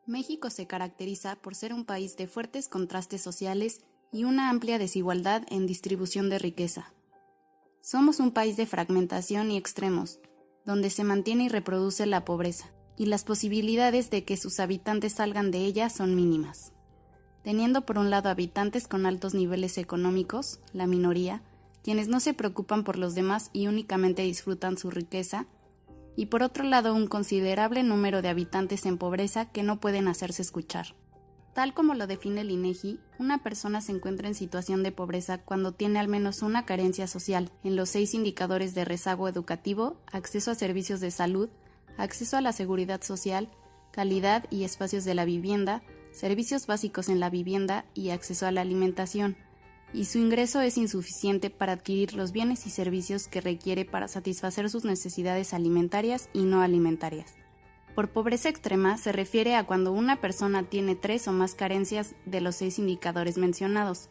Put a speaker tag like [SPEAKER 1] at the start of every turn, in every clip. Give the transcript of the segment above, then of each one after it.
[SPEAKER 1] México se caracteriza por ser un país de fuertes contrastes sociales y una amplia desigualdad en distribución de riqueza. Somos un país de fragmentación y extremos, donde se mantiene y reproduce la pobreza, y las posibilidades de que sus habitantes salgan de ella son mínimas. Teniendo por un lado habitantes con altos niveles económicos, la minoría, quienes no se preocupan por los demás y únicamente disfrutan su riqueza, y por otro lado un considerable número de habitantes en pobreza que no pueden hacerse escuchar. Tal como lo define el INEGI, una persona se encuentra en situación de pobreza cuando tiene al menos una carencia social en los 6 indicadores de rezago educativo, acceso a servicios de salud, acceso a la seguridad social, calidad y espacios de la vivienda, servicios básicos en la vivienda y acceso a la alimentación, y su ingreso es insuficiente para adquirir los bienes y servicios que requiere para satisfacer sus necesidades alimentarias y no alimentarias. Por pobreza extrema se refiere a cuando una persona tiene 3 o más carencias de los 6 indicadores mencionados,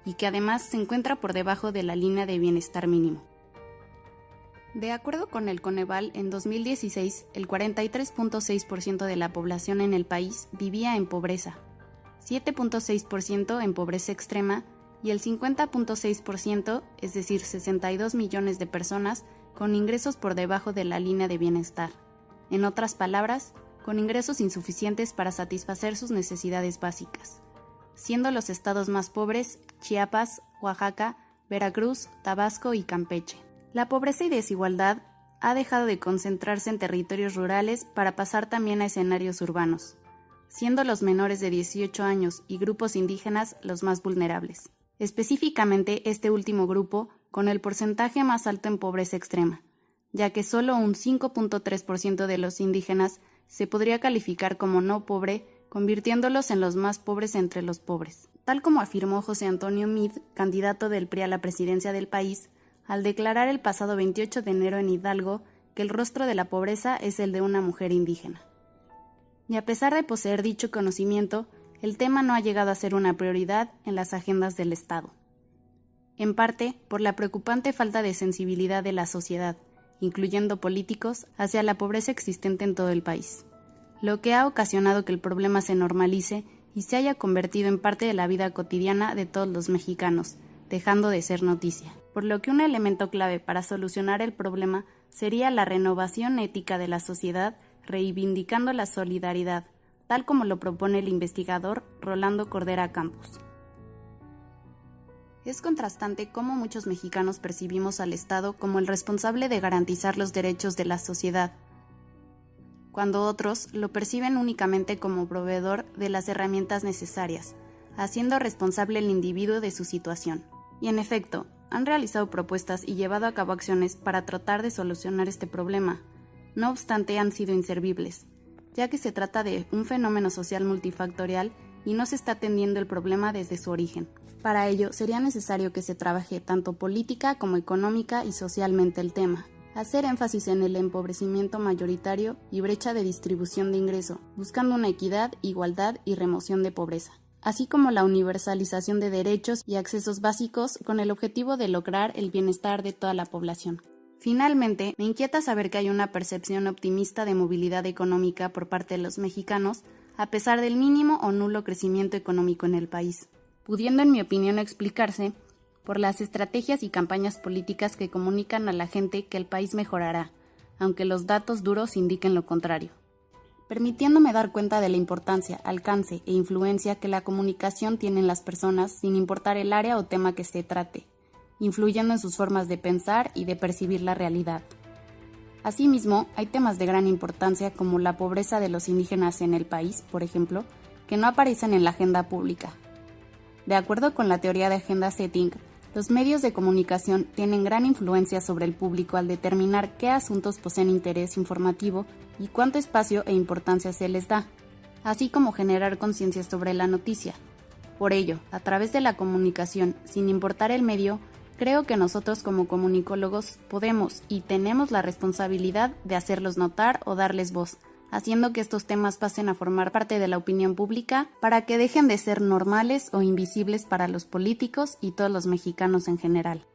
[SPEAKER 1] y que además se encuentra por debajo de la línea de bienestar mínimo. De acuerdo con el Coneval, en 2016, el 43.6% de la población en el país vivía en pobreza, 7.6% en pobreza extrema y el 50.6%, es decir, 62 millones de personas, con ingresos por debajo de la línea de bienestar. En otras palabras, con ingresos insuficientes para satisfacer sus necesidades básicas, siendo los estados más pobres Chiapas, Oaxaca, Veracruz, Tabasco y Campeche. La pobreza y desigualdad ha dejado de concentrarse en territorios rurales para pasar también a escenarios urbanos, siendo los menores de 18 años y grupos indígenas los más vulnerables. Específicamente este último grupo con el porcentaje más alto en pobreza extrema, ya que solo un 5.3% de los indígenas se podría calificar como no pobre, convirtiéndolos en los más pobres entre los pobres. Tal como afirmó José Antonio Meade, candidato del PRI a la presidencia del país, al declarar el pasado 28 de enero en Hidalgo que el rostro de la pobreza es el de una mujer indígena. Y a pesar de poseer dicho conocimiento, el tema no ha llegado a ser una prioridad en las agendas del Estado. En parte, por la preocupante falta de sensibilidad de la sociedad, incluyendo políticos, hacia la pobreza existente en todo el país, lo que ha ocasionado que el problema se normalice y se haya convertido en parte de la vida cotidiana de todos los mexicanos, dejando de ser noticia. Por lo que un elemento clave para solucionar el problema sería la renovación ética de la sociedad, reivindicando la solidaridad, tal como lo propone el investigador Rolando Cordera Campos. Es contrastante cómo muchos mexicanos percibimos al Estado como el responsable de garantizar los derechos de la sociedad, cuando otros lo perciben únicamente como proveedor de las herramientas necesarias, haciendo responsable al individuo de su situación. Y en efecto, han realizado propuestas y llevado a cabo acciones para tratar de solucionar este problema. No obstante, han sido inservibles, ya que se trata de un fenómeno social multifactorial y no se está atendiendo el problema desde su origen. Para ello, sería necesario que se trabaje tanto política como económica y socialmente el tema. Hacer énfasis en el empobrecimiento mayoritario y brecha de distribución de ingreso, buscando una equidad, igualdad y remoción de pobreza, así como la universalización de derechos y accesos básicos con el objetivo de lograr el bienestar de toda la población. Finalmente, me inquieta saber que hay una percepción optimista de movilidad económica por parte de los mexicanos, a pesar del mínimo o nulo crecimiento económico en el país, pudiendo en mi opinión explicarse por las estrategias y campañas políticas que comunican a la gente que el país mejorará, aunque los datos duros indiquen lo contrario, permitiéndome dar cuenta de la importancia, alcance e influencia que la comunicación tiene en las personas sin importar el área o tema que se trate, influyendo en sus formas de pensar y de percibir la realidad. Asimismo, hay temas de gran importancia como la pobreza de los indígenas en el país, por ejemplo, que no aparecen en la agenda pública. De acuerdo con la teoría de agenda setting, los medios de comunicación tienen gran influencia sobre el público al determinar qué asuntos poseen interés informativo y cuánto espacio e importancia se les da, así como generar conciencia sobre la noticia. Por ello, a través de la comunicación, sin importar el medio, creo que nosotros como comunicólogos podemos y tenemos la responsabilidad de hacerlos notar o darles voz, haciendo que estos temas pasen a formar parte de la opinión pública para que dejen de ser normales o invisibles para los políticos y todos los mexicanos en general.